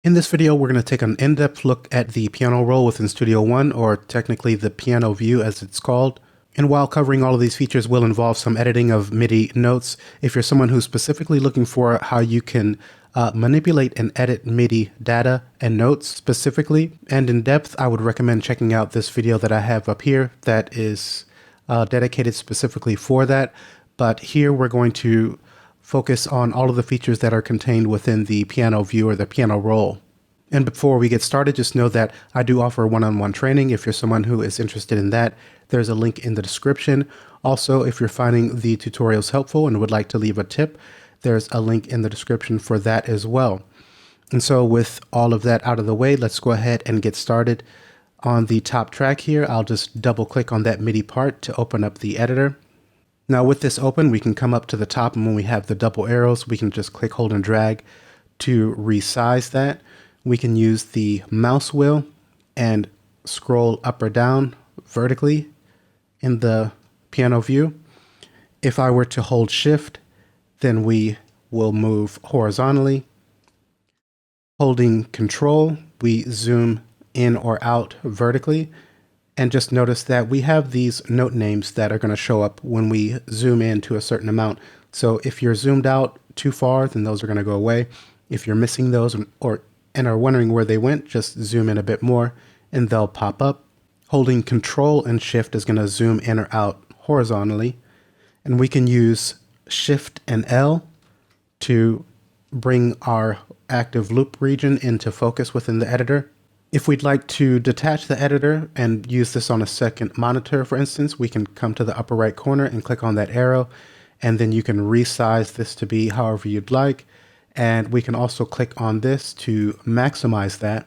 In this video, we're going to take an in-depth look at the piano roll within Studio One, or technically the piano view as it's called. And while covering all of these features will involve some editing of MIDI notes, if you're someone who's specifically looking for how you can manipulate and edit MIDI data and notes specifically and in depth, I would recommend checking out this video that I have up here that is dedicated specifically for that. But here we're going to focus on all of the features that are contained within the piano view or the piano roll. And before we get started, just know that I do offer one-on-one training. If you're someone who is interested in that, there's a link in the description. Also, if you're finding the tutorials helpful and would like to leave a tip, there's a link in the description for that as well. And so with all of that out of the way, let's go ahead and get started. On the top track here, I'll just double click on that MIDI part to open up the editor. Now with this open, we can come up to the top, and when we have the double arrows, we can just click, hold, and drag to resize that. We can use the mouse wheel and scroll up or down vertically in the piano view. If I were to hold shift, then we will move horizontally. Holding control, we zoom in or out vertically. And just notice that we have these note names that are going to show up when we zoom in to a certain amount. So if you're zoomed out too far, then those are going to go away. If you're missing those and are wondering where they went, just zoom in a bit more and they'll pop up. Holding Control and Shift is going to zoom in or out horizontally. And we can use Shift and L to bring our active loop region into focus within the editor. If we'd like to detach the editor and use this on a second monitor, for instance, we can come to the upper right corner and click on that arrow, and then you can resize this to be however you'd like. And we can also click on this to maximize that.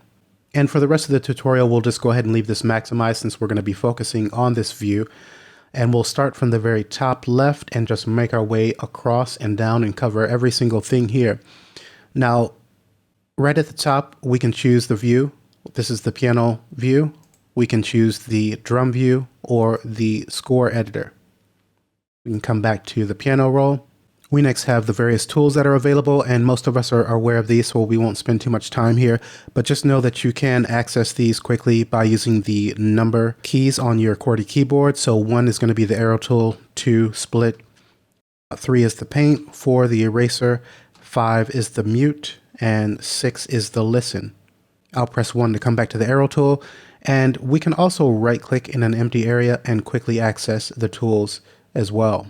And for the rest of the tutorial, we'll just go ahead and leave this maximized since we're going to be focusing on this view. And we'll start from the very top left and just make our way across and down and cover every single thing here. Now, right at the top, we can choose the view. This is the piano view. We can choose the drum view or the score editor. We can come back to the piano roll. We next have the various tools that are available, and most of us are aware of these, so we won't spend too much time here. But just know that you can access these quickly by using the number keys on your QWERTY keyboard. So 1 is going to be the arrow tool, 2 split, 3 is the paint, 4 the eraser, 5 is the mute, and 6 is the listen. I'll press 1 to come back to the arrow tool, and we can also right click in an empty area and quickly access the tools as well.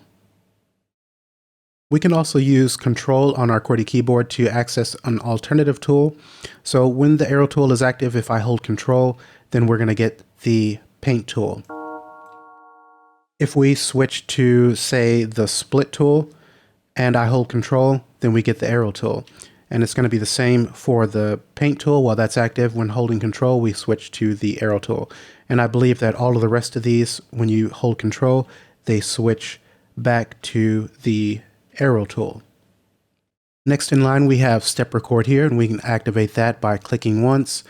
We can also use Control on our QWERTY keyboard to access an alternative tool. So when the arrow tool is active, if I hold Control, then we're going to get the paint tool. If we switch to, say, the split tool and I hold Control, then we get the arrow tool. And it's going to be the same for the paint tool. While that's active, when holding Control, we switch to the arrow tool. And I believe that all of the rest of these, when you hold Control, they switch back to the arrow tool. Next in line, we have step record here, and we can activate that by clicking once.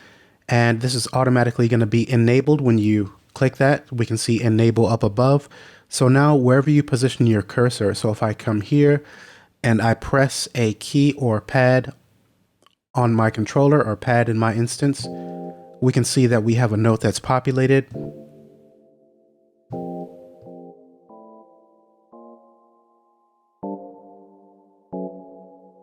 And this is automatically going to be enabled when you click that. We can see enable up above. So now wherever you position your cursor, so if I come here, and I press a key or pad on my controller or pad in my instance, we can see that we have a note that's populated.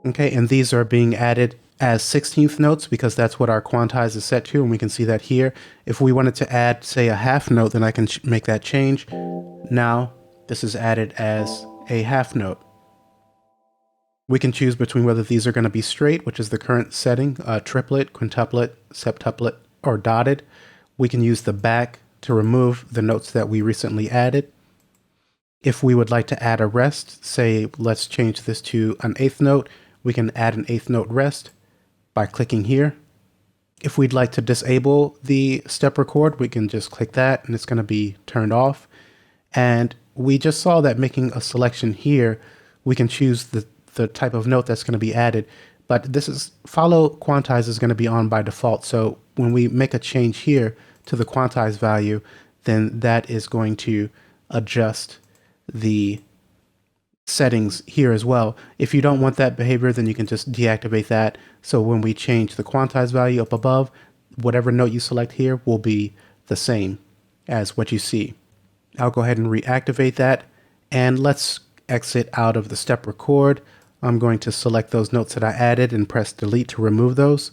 Okay, and these are being added as 16th notes because that's what our quantize is set to, and we can see that here. If we wanted to add, say, a half note, then I can make that change. Now, this is added as a half note. We can choose between whether these are going to be straight, which is the current setting, triplet, quintuplet, septuplet, or dotted. We can use the back to remove the notes that we recently added. If we would like to add a rest, say, let's change this to an eighth note, we can add an eighth note rest by clicking here. If we'd like to disable the step record, we can just click that and it's going to be turned off. And we just saw that making a selection here, we can choose the type of note that's going to be added, but this is follow quantize is going to be on by default. So when we make a change here to the quantize value, then that is going to adjust the settings here as well. If you don't want that behavior, then you can just deactivate that. So when we change the quantize value up above, whatever note you select here will be the same as what you see. I'll go ahead and reactivate that, and let's exit out of the step record. I'm going to select those notes that I added and press delete to remove those.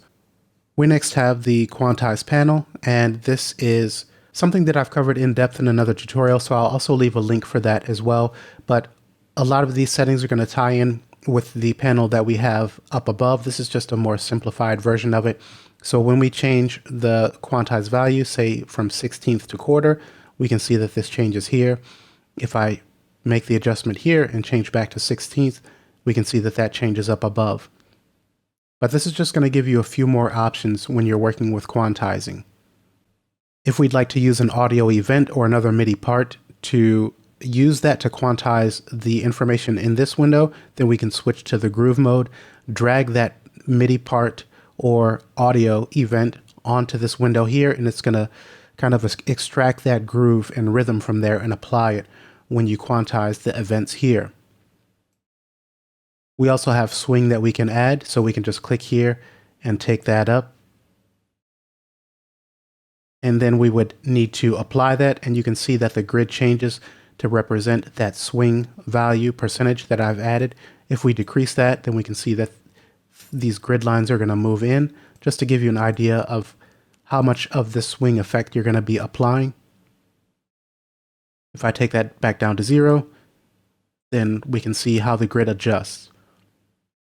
We next have the quantize panel, and this is something that I've covered in depth in another tutorial, so I'll also leave a link for that as well. But a lot of these settings are going to tie in with the panel that we have up above. This is just a more simplified version of it. So when we change the quantize value, say from 16th to quarter, we can see that this changes here. If I make the adjustment here and change back to 16th, we can see that that changes up above. But this is just going to give you a few more options when you're working with quantizing. If we'd like to use an audio event or another MIDI part to use that to quantize the information in this window, then we can switch to the groove mode, drag that MIDI part or audio event onto this window here, and it's going to kind of extract that groove and rhythm from there and apply it when you quantize the events here. We also have swing that we can add, so we can just click here and take that up. And then we would need to apply that, and you can see that the grid changes to represent that swing value percentage that I've added. If we decrease that, then we can see that these grid lines are going to move in, just to give you an idea of how much of this swing effect you're going to be applying. If I take that back down to 0, then we can see how the grid adjusts.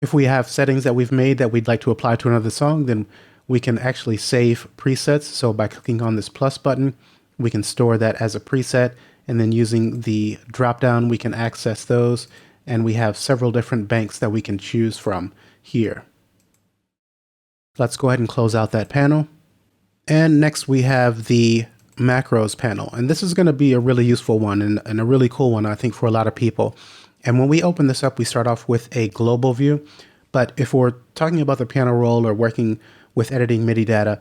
If we have settings that we've made that we'd like to apply to another song, then we can actually save presets. So by clicking on this plus button, we can store that as a preset, and then using the drop down, we can access those, and we have several different banks that we can choose from here. Let's go ahead and close out that panel. And next we have the macros panel, and this is going to be a really useful one and a really cool one, I think, for a lot of people. And when we open this up, we start off with a global view. But if we're talking about the piano roll or working with editing MIDI data,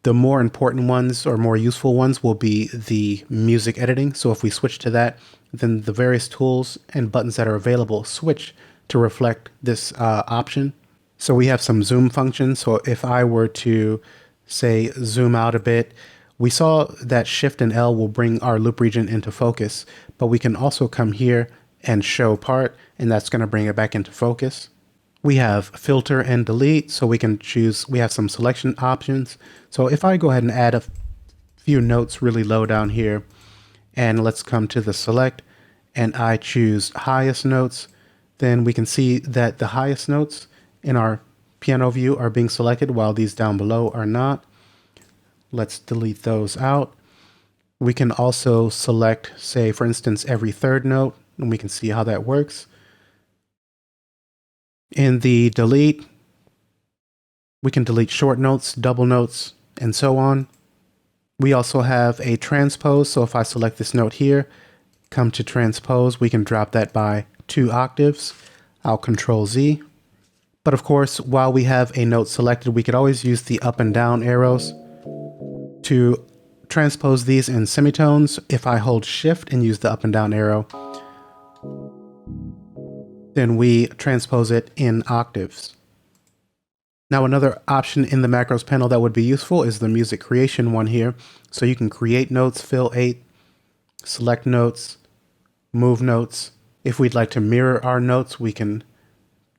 the more important ones or more useful ones will be the music editing. So if we switch to that, then the various tools and buttons that are available switch to reflect this option. So we have some zoom functions. So if I were to, say, zoom out a bit, we saw that Shift and L will bring our loop region into focus, but we can also come here and show part, and that's going to bring it back into focus. We have filter and delete, so we can choose, we have some selection options. So if I go ahead and add a few notes really low down here, and let's come to the select, and I choose highest notes, then we can see that the highest notes in our piano view are being selected while these down below are not. Let's delete those out. We can also select, say, for instance, every third note, and we can see how that works. In the delete, we can delete short notes, double notes, and so on. We also have a transpose, so if I select this note here, come to transpose, we can drop that by 2 octaves. I'll Control Z. But of course, while we have a note selected, we could always use the up and down arrows to transpose these in semitones. If I hold Shift and use the up and down arrow, then we transpose it in octaves. Now another option in the macros panel that would be useful is the music creation one here. So you can create notes, fill 8, select notes, move notes. If we'd like to mirror our notes, we can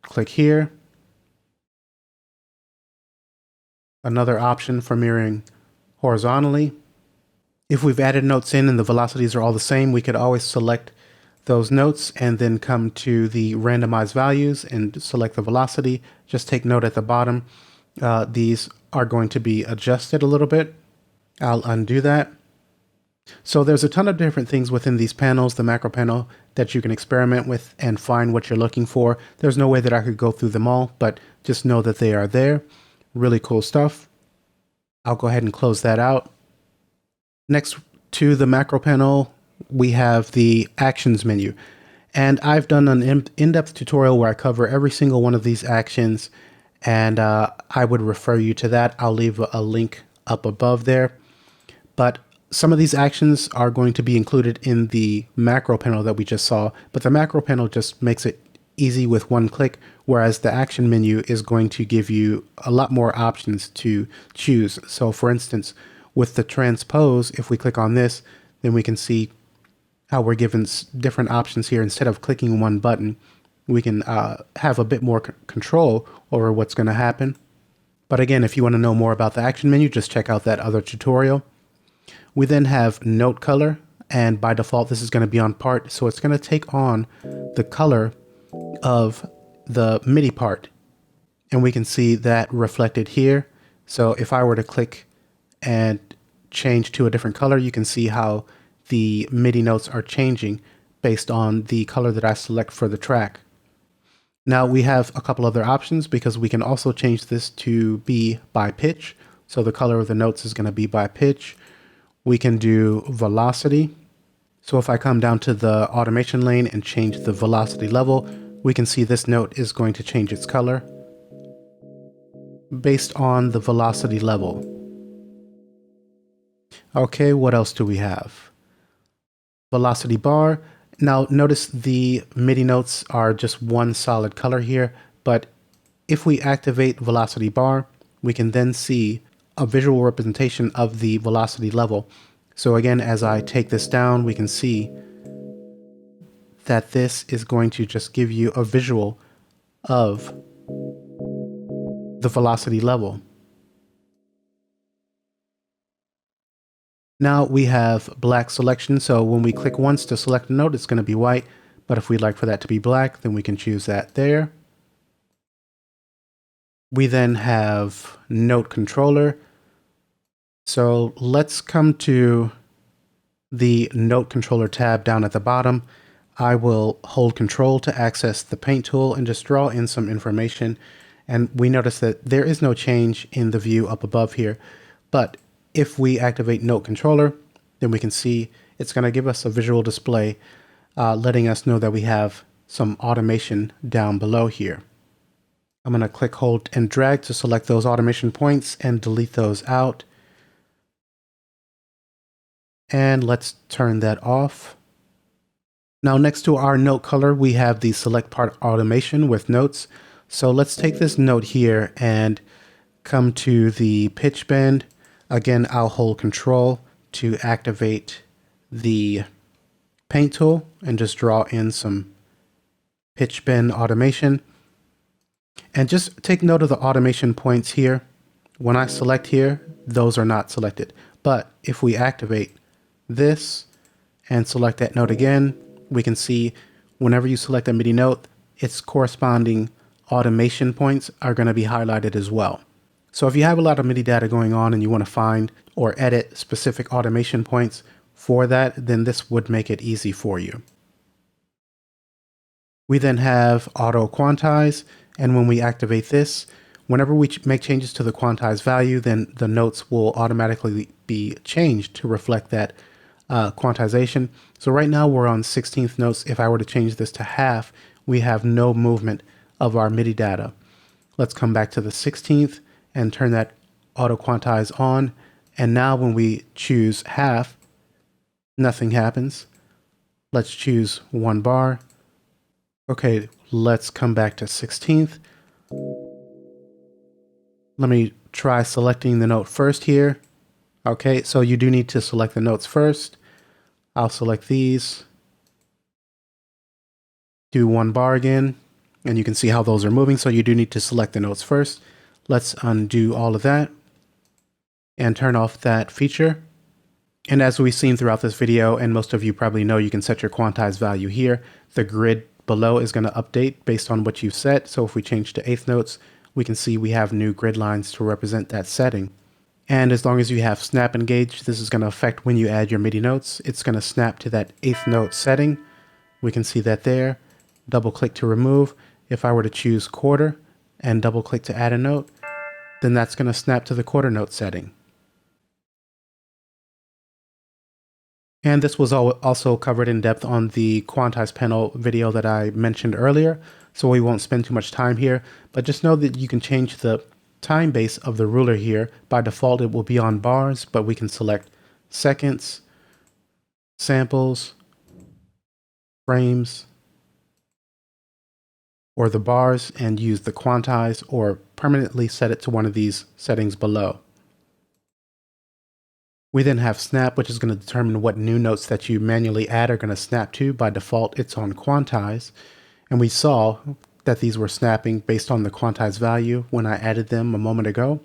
click here. Another option for mirroring horizontally. If we've added notes in and the velocities are all the same, we could always select those notes and then come to the randomized values and select the velocity. Just take note at the bottom, these are going to be adjusted a little bit. I'll undo that. So there's a ton of different things within these panels, the macro panel, that you can experiment with and find what you're looking for. There's no way that I could go through them all, but just know that they are there. Really cool stuff. I'll go ahead and close that out. Next to the macro panel, we have the actions menu. And I've done an in-depth tutorial where I cover every single one of these actions, and I would refer you to that. I'll leave a link up above there. But Some of these actions are going to be included in the macro panel that we just saw, but the macro panel just makes it easy with one click, whereas the action menu is going to give you a lot more options to choose. So for instance, with the transpose, if we click on this, then we can see how we're given different options here. Instead of clicking one button, we can have a bit more control over what's going to happen. But again, if you want to know more about the action menu, just check out that other tutorial. We then have note color, and by default, this is going to be on part. So it's going to take on the color of the MIDI part. And we can see that reflected here. So if I were to click and change to a different color, you can see how the MIDI notes are changing based on the color that I select for the track. Now we have a couple other options because we can also change this to be by pitch. So the color of the notes is going to be by pitch. We can do velocity. So if I come down to the automation lane and change the velocity level, we can see this note is going to change its color based on the velocity level. Okay, what else do we have? Velocity bar. Now notice the MIDI notes are just one solid color here, but if we activate velocity bar, we can then see a visual representation of the velocity level. So again, as I take this down, we can see that this is going to just give you a visual of the velocity level. Now we have black selection. So when we click once to select a note, it's going to be white. But if we'd like for that to be black, then we can choose that there. We then have note controller. So let's come to the note controller tab down at the bottom. I will hold control to access the paint tool and just draw in some information. And we notice that there is no change in the view up above here. But if we activate note controller, then we can see it's going to give us a visual display letting us know that we have some automation down below here. I'm going to click, hold, and drag to select those automation points and delete those out. And let's turn that off. Now next to our note color, we have the select part automation with notes. So let's take this note here and come to the pitch bend. Again, I'll hold control to activate the paint tool and just draw in some pitch bend automation. And just take note of the automation points here. When I select here, those are not selected. But if we activate this and select that note again, we can see whenever you select a MIDI note, its corresponding automation points are going to be highlighted as well. So if you have a lot of MIDI data going on and you want to find or edit specific automation points for that, then this would make it easy for you. We then have auto-quantize, and when we activate this, whenever we make changes to the quantized value, then the notes will automatically be changed to reflect that quantization. So right now we're on 16th notes. If I were to change this to half, we have no movement of our MIDI data. Let's come back to the 16th and turn that auto-quantize on. And now when we choose half, nothing happens. Let's choose 1 bar. Okay, let's come back to 16th. Let me try selecting the note first here. Okay, so you do need to select the notes first. I'll select these. Do 1 bar again, and you can see how those are moving. So you do need to select the notes first. Let's undo all of that and turn off that feature. And as we've seen throughout this video, and most of you probably know, you can set your quantized value here. The grid below is going to update based on what you've set. So if we change to 8th notes, we can see we have new grid lines to represent that setting. And as long as you have snap engaged, this is going to affect when you add your MIDI notes. It's going to snap to that 8th note setting. We can see that there. Double click to remove. If I were to choose quarter and double click to add a note, then that's going to snap to the quarter note setting. And this was also covered in depth on the quantize panel video that I mentioned earlier, so we won't spend too much time here, but just know that you can change the time base of the ruler here. By default, it will be on bars, but we can select seconds, samples, frames, or the bars, and use the quantize or permanently set it to one of these settings below. We then have snap, which is going to determine what new notes that you manually add are going to snap to. By default, it's on quantize. And we saw that these were snapping based on the quantize value when I added them a moment ago.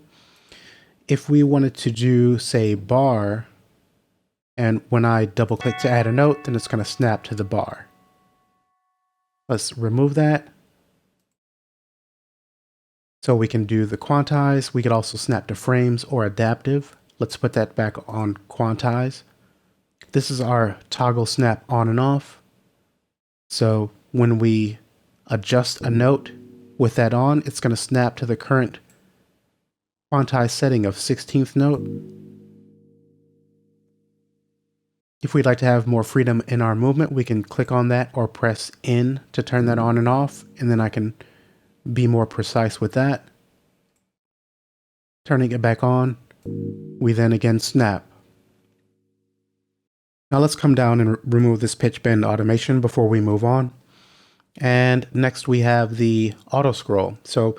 If we wanted to do, say, bar, and when I double click to add a note, then it's going to snap to the bar. Let's remove that. So we can do the quantize. We could also snap to frames or adaptive. Let's put that back on quantize. This is our toggle snap on and off. So when we adjust a note with that on, it's going to snap to the current quantize setting of 16th note. If we'd like to have more freedom in our movement, we can click on that or press N to turn that on and off, and then I can be more precise with that. Turning it back on, we then again snap. Now let's come down and remove this pitch bend automation before we move on. And next we have the auto scroll. So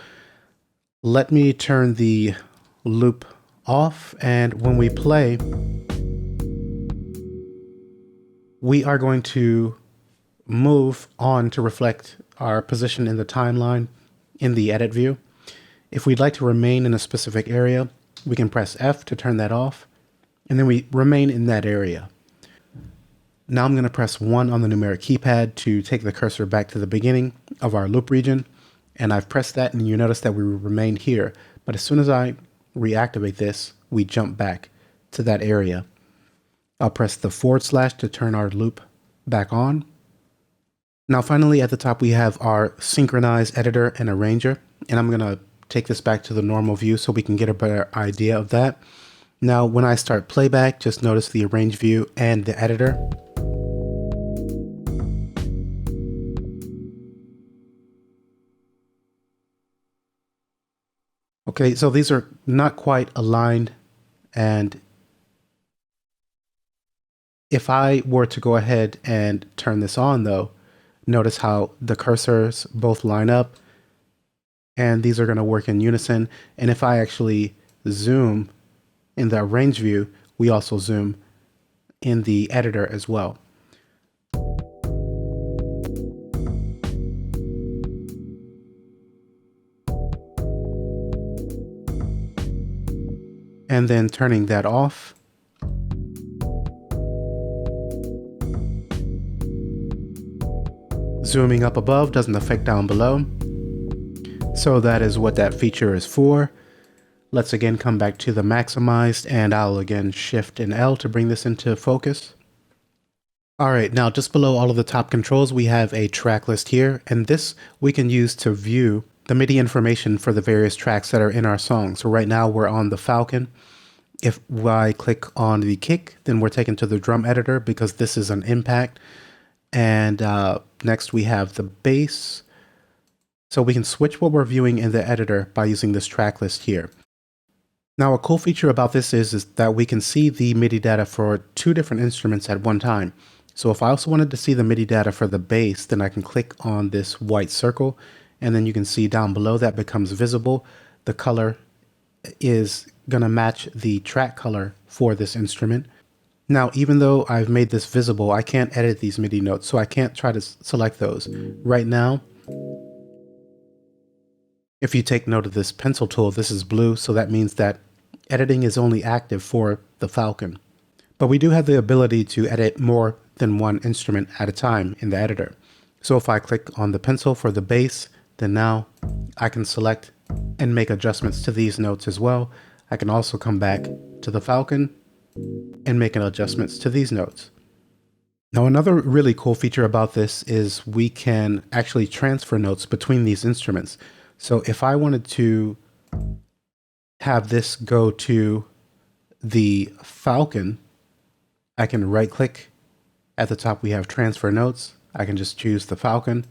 let me turn the loop off, and when we play, we are going to move on to reflect our position in the timeline in the edit view. If we'd like to remain in a specific area, we can press F to turn that off, and then we remain in that area. Now I'm going to press 1 on the numeric keypad to take the cursor back to the beginning of our loop region, and I've pressed that, and you notice that we remain here. But as soon as I reactivate this, we jump back to that area. I'll press the / to turn our loop back on. Now finally at the top we have our synchronize editor and arranger, and I'm going to take this back to the normal view so we can get a better idea of that. Now when I start playback, just notice the arrange view and the editor. Okay, so these are not quite aligned, and if I were to go ahead and turn this on though, notice how the cursors both line up, and these are going to work in unison. And if I actually zoom in the arrange view, we also zoom in the editor as well. And then turning that off. Zooming up above doesn't affect down below. So that is what that feature is for. Let's again come back to the maximized, and I'll again shift and L to bring this into focus. Alright, now just below all of the top controls we have a track list here, and this we can use to view the MIDI information for the various tracks that are in our song. So right now we're on the Falcon. If I click on the kick, then we're taken to the drum editor because this is an impact. And next we have the bass. So we can switch what we're viewing in the editor by using this track list here. Now a cool feature about this is that we can see the MIDI data for 2 different instruments at one time. So if I also wanted to see the MIDI data for the bass, then I can click on this white circle, and then you can see down below that becomes visible. The color is going to match the track color for this instrument. Now, even though I've made this visible, I can't edit these MIDI notes, so I can't try to select those. Right now, if you take note of this pencil tool, this is blue, so that means that editing is only active for the Falcon. But we do have the ability to edit more than one instrument at a time in the editor. So if I click on the pencil for the bass, then now I can select and make adjustments to these notes as well. I can also come back to the Falcon and make adjustments to these notes. Now another really cool feature about this is we can actually transfer notes between these instruments. So if I wanted to have this go to the Falcon, I can right click. At the top we have transfer notes. I can just choose the Falcon,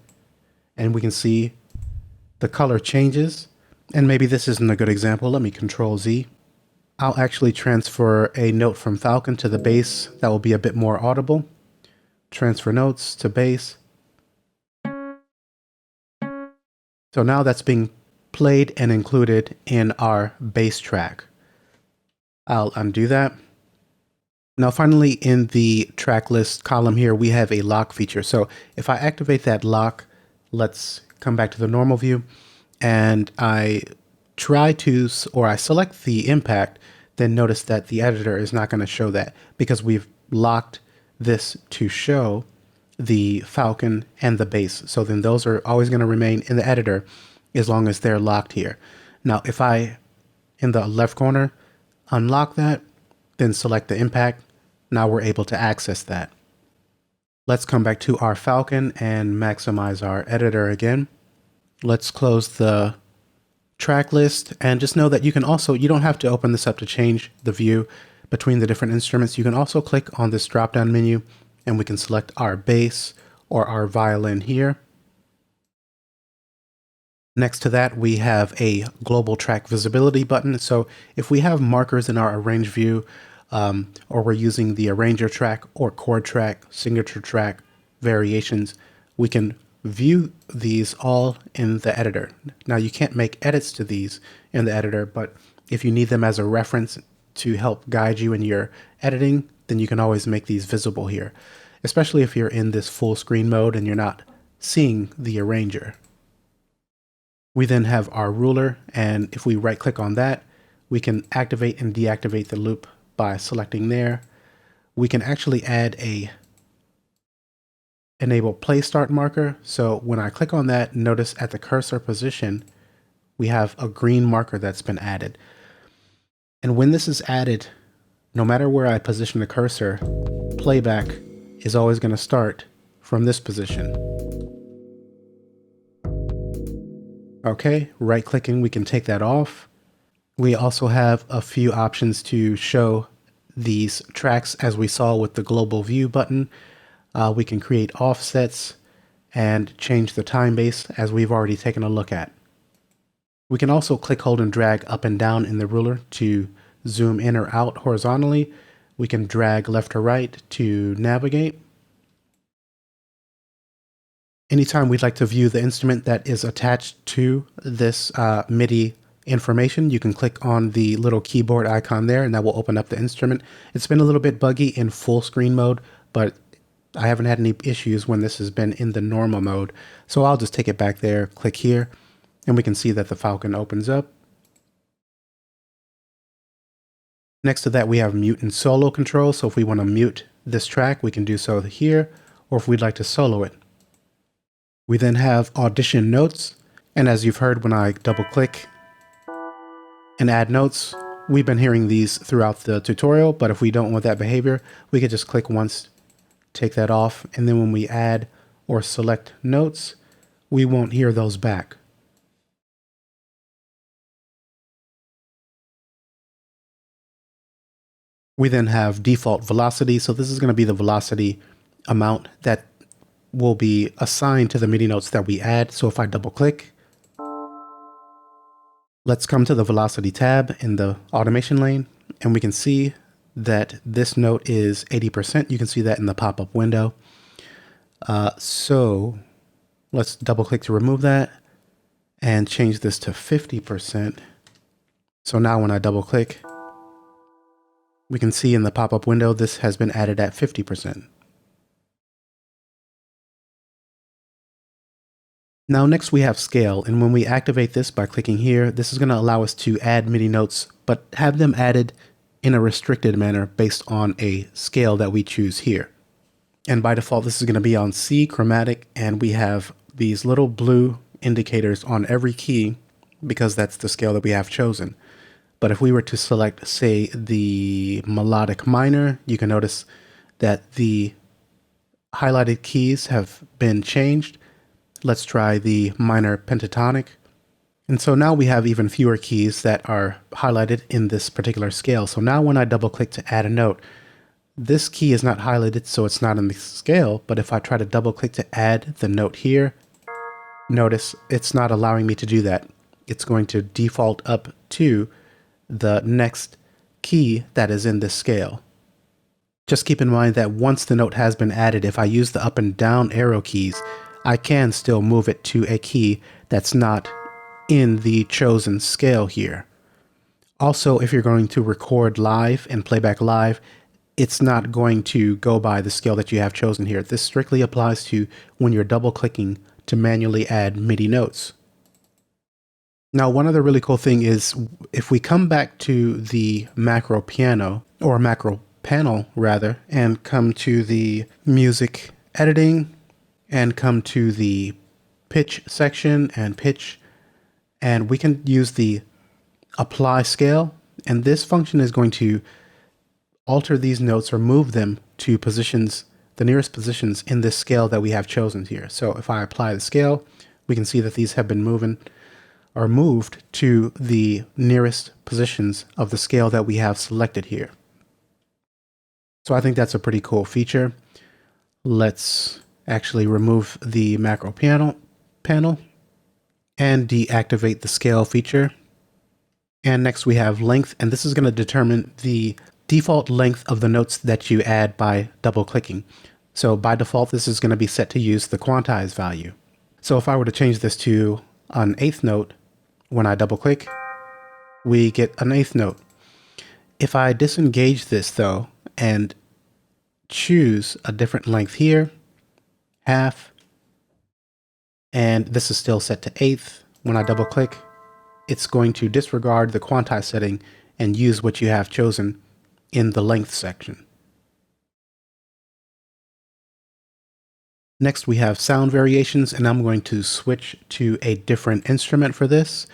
and we can see the color changes. And maybe this isn't a good example. Let me Control Z. I'll actually transfer a note from Falcon to the bass that will be a bit more audible. Transfer notes to bass. So now that's being played and included in our bass track. I'll undo that. Now finally, in the track list column here, we have a lock feature. So if I activate that lock, let's come back to the normal view, and I select the impact, then notice that the editor is not going to show that because we've locked this to show the Falcon and the bass. So then those are always going to remain in the editor as long as they're locked here. Now, if I, in the left corner, unlock that, then select the impact, now we're able to access that. Let's come back to our Falcon and maximize our editor again. Let's close the track list, and just know that you don't have to open this up to change the view between the different instruments. You can also click on this drop down menu and we can select our bass or our violin here. Next to that, we have a global track visibility button. So if we have markers in our arrange view, or we're using the arranger track or chord track, signature track, variations, we can view these all in the editor. Now you can't make edits to these in the editor, but if you need them as a reference to help guide you in your editing, then you can always make these visible here, especially if you're in this full screen mode and you're not seeing the arranger. We then have our ruler, and if we right click on that, we can activate and deactivate the loop by selecting there. We can actually add a enable play start marker. So when I click on that, notice at the cursor position, we have a green marker that's been added. And when this is added, no matter where I position the cursor, playback is always going to start from this position. Okay, right clicking, we can take that off. We also have a few options to show these tracks as we saw with the global view button. We can create offsets and change the time base as we've already taken a look at. We can also click, hold, and drag up and down in the ruler to zoom in or out horizontally. We can drag left or right to navigate. Anytime we'd like to view the instrument that is attached to this MIDI information, you can click on the little keyboard icon there and that will open up the instrument. It's been a little bit buggy in full screen mode, but I haven't had any issues when this has been in the normal mode. So I'll just take it back there, click here, and we can see that the Falcon opens up. Next to that, we have mute and solo control. So if we want to mute this track, we can do so here, or if we'd like to solo it. We then have audition notes. And as you've heard when I double click and add notes, we've been hearing these throughout the tutorial, but if we don't want that behavior, we could just click once, take that off, and then when we add or select notes, we won't hear those back. We then have default velocity. So this is going to be the velocity amount that will be assigned to the MIDI notes that we add. So if I double click, let's come to the velocity tab in the automation lane, and we can see that this note is 80%. You can see that in the pop-up window. So let's double click to remove that and change this to 50%. So now when I double click, we can see in the pop-up window, this has been added at 50%. Now next we have scale, and when we activate this by clicking here, this is going to allow us to add MIDI notes, but have them added in a restricted manner based on a scale that we choose here. And by default, this is going to be on C chromatic, and we have these little blue indicators on every key because that's the scale that we have chosen. But if we were to select, say, the melodic minor, you can notice that the highlighted keys have been changed. Let's try the minor pentatonic. And so now we have even fewer keys that are highlighted in this particular scale. So now when I double click to add a note, this key is not highlighted, so it's not in the scale. But if I try to double click to add the note here, notice it's not allowing me to do that. It's going to default up to the next key that is in this scale. Just keep in mind that once the note has been added, if I use the up and down arrow keys, I can still move it to a key that's not in the chosen scale here. Also, if you're going to record live and playback live, it's not going to go by the scale that you have chosen here. This strictly applies to when you're double clicking to manually add MIDI notes. Now, one other really cool thing is if we come back to the macro piano, or macro panel rather, and come to the music editing and come to the pitch section and pitch, and we can use the apply scale, and this function is going to alter these notes or move them to positions, the nearest positions in this scale that we have chosen here. So if I apply the scale, we can see that these have been moved to the nearest positions of the scale that we have selected here. So I think that's a pretty cool feature. Let's actually remove the macro panel and deactivate the scale feature. And next we have length, and this is going to determine the default length of the notes that you add by double clicking. So by default, this is going to be set to use the quantize value. So if I were to change this to an eighth note, when I double click, we get an eighth note. If I disengage this though, and choose a different length here, half, and this is still set to eighth, when I double click, it's going to disregard the quantize setting and use what you have chosen in the length section. Next we have sound variations, and I'm going to switch to a different instrument for this.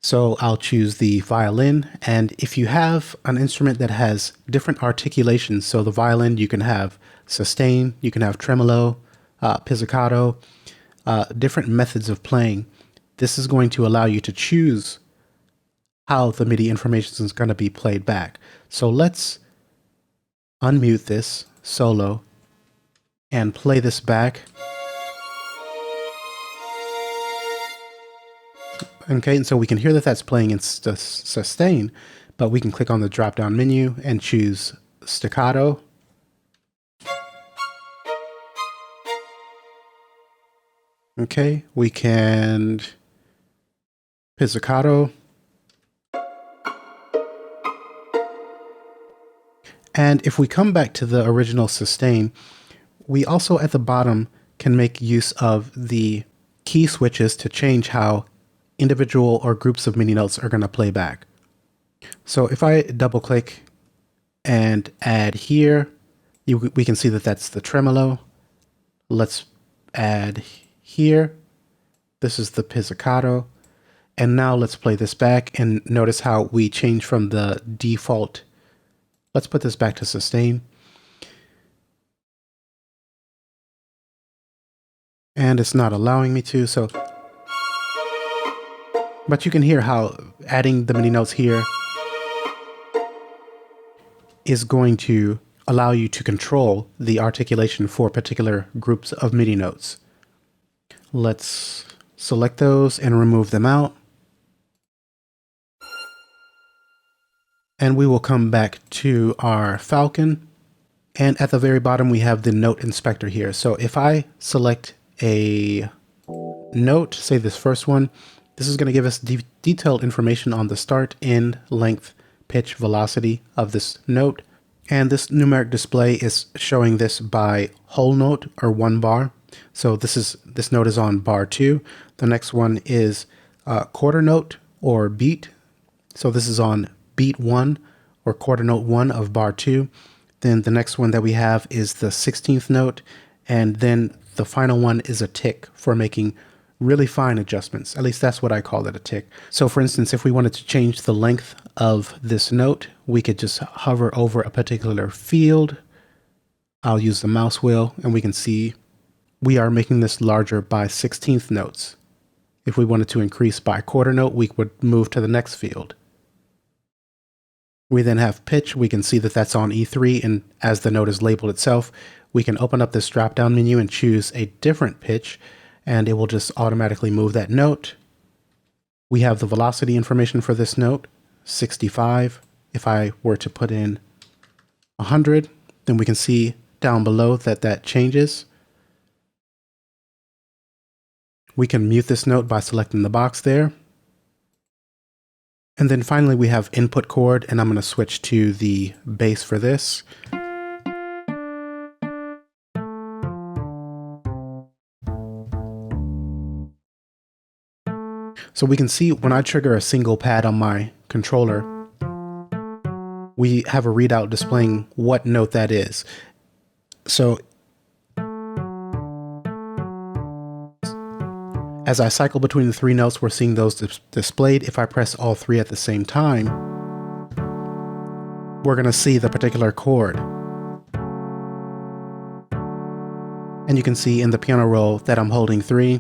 So I'll choose the violin, and if you have an instrument that has different articulations, so the violin, you can have sustain, you can have tremolo, pizzicato, different methods of playing. This is going to allow you to choose how the MIDI information is going to be played back. So let's unmute this solo and play this back. Okay, and so we can hear that that's playing in sustain, but we can click on the drop-down menu and choose staccato. Okay, we can pizzicato. And if we come back to the original sustain, we also at the bottom can make use of the key switches to change how individual or groups of MIDI notes are going to play back. So if I double click and add here, we can see that that's the tremolo. Let's add here. This is the pizzicato. And now let's play this back and notice how we change from the default. Let's put this back to sustain. And it's not allowing me to, so. But you can hear how adding the MIDI notes here is going to allow you to control the articulation for particular groups of MIDI notes. Let's select those and remove them out. And we will come back to our Falcon. And at the very bottom, we have the note inspector here. So if I select a note, say this first one, this is going to give us detailed information on the start, end, length, pitch, velocity of this note. And this numeric display is showing this by whole note or one bar. So this note is on bar 2. The next one is quarter note or beat. So this is on beat 1 or quarter note 1 of bar 2. Then the next one that we have is the 16th note. And then the final one is a tick for making really fine adjustments. At least that's what I call it, a tick. So for instance, if we wanted to change the length of this note, we could just hover over a particular field. I'll use the mouse wheel and we can see we are making this larger by 16th notes. If we wanted to increase by quarter note, we would move to the next field. We then have pitch. We can see that that's on E3, and as the note is labeled itself, we can open up this drop-down menu and choose a different pitch, and it will just automatically move that note. We have the velocity information for this note, 65. If I were to put in 100, then we can see down below that that changes. We can mute this note by selecting the box there. And then finally we have input chord, and I'm going to switch to the bass for this. So we can see when I trigger a single pad on my controller, we have a readout displaying what note that is. So as I cycle between the three notes, we're seeing those displayed. If I press all three at the same time, we're going to see the particular chord. And you can see in the piano roll that I'm holding 3.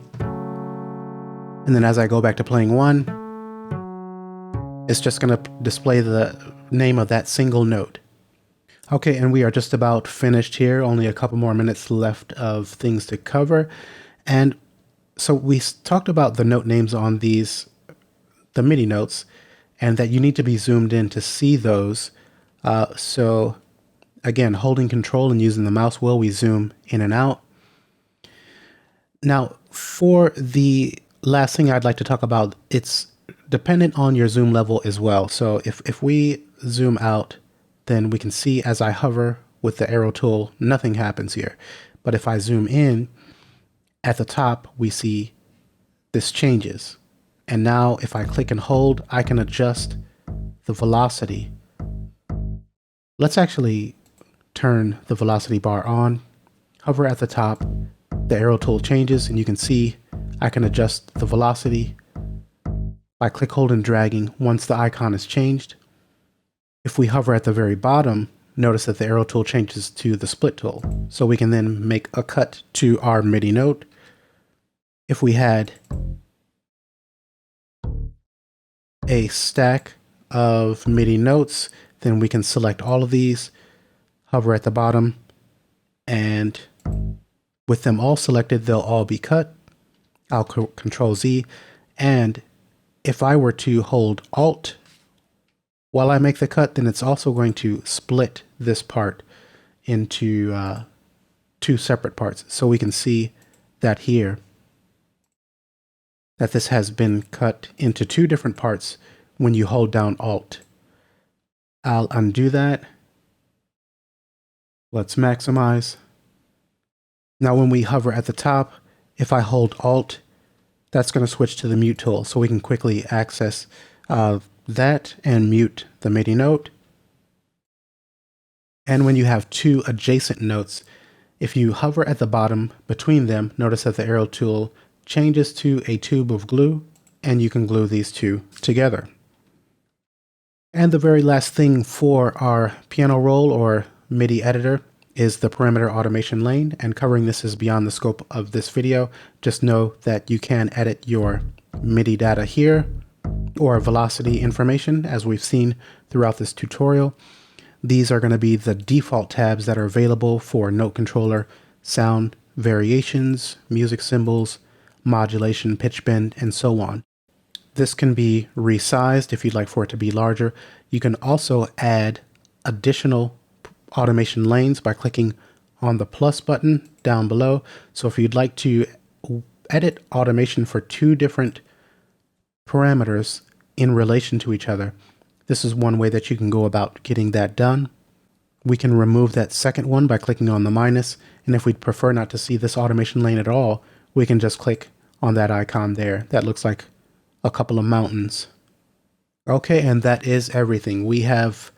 And then as I go back to playing 1, it's just going to display the name of that single note. Okay, and we are just about finished here. Only a couple more minutes left of things to cover. And so we talked about the note names on these, the MIDI notes, and that you need to be zoomed in to see those. So again, holding control and using the mouse wheel, we zoom in and out. Now, for the last thing I'd like to talk about, it's dependent on your zoom level as well. So if we zoom out, then we can see as I hover with the arrow tool, nothing happens here. But if I zoom in, at the top, we see this changes. And now if I click and hold, I can adjust the velocity. Let's actually turn the velocity bar on, hover at the top, the arrow tool changes, and you can see I can adjust the velocity by click, hold, and dragging once the icon is changed. If we hover at the very bottom, notice that the arrow tool changes to the split tool. So we can then make a cut to our MIDI note. If we had a stack of MIDI notes, then we can select all of these, hover at the bottom, and with them all selected, they'll all be cut. I'll Control Z, and if I were to hold Alt while I make the cut, then it's also going to split this part into 2 separate parts. So we can see that here, that this has been cut into 2 different parts when you hold down Alt. I'll undo that. Let's maximize. Now when we hover at the top, if I hold Alt, that's going to switch to the mute tool, so we can quickly access that and mute the MIDI note. And when you have 2 adjacent notes, if you hover at the bottom between them, notice that the arrow tool changes to a tube of glue, and you can glue these 2 together. And the very last thing for our piano roll or MIDI editor is the parameter automation lane, and covering this is beyond the scope of this video. Just know that you can edit your MIDI data here or velocity information as we've seen throughout this tutorial. These are going to be the default tabs that are available for Note Controller: sound, variations, music symbols, modulation, pitch bend, and so on. This can be resized if you'd like for it to be larger. You can also add additional automation lanes by clicking on the plus button down below. So if you'd like to edit automation for 2 different parameters in relation to each other, this is one way that you can go about getting that done. We can remove that second one by clicking on the minus, and if we'd prefer not to see this automation lane at all, we can just click on that icon there. That looks like a couple of mountains. Okay, and that is everything. We have,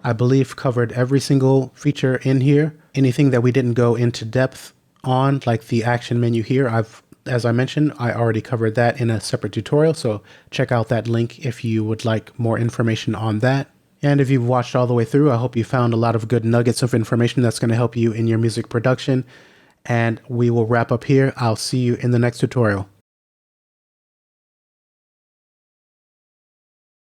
I believe, covered every single feature in here. Anything that we didn't go into depth on, like the action menu here, as I mentioned, I already covered that in a separate tutorial, so check out that link if you would like more information on that. And if you've watched all the way through, I hope you found a lot of good nuggets of information that's going to help you in your music production. And we will wrap up here. I'll see you in the next tutorial.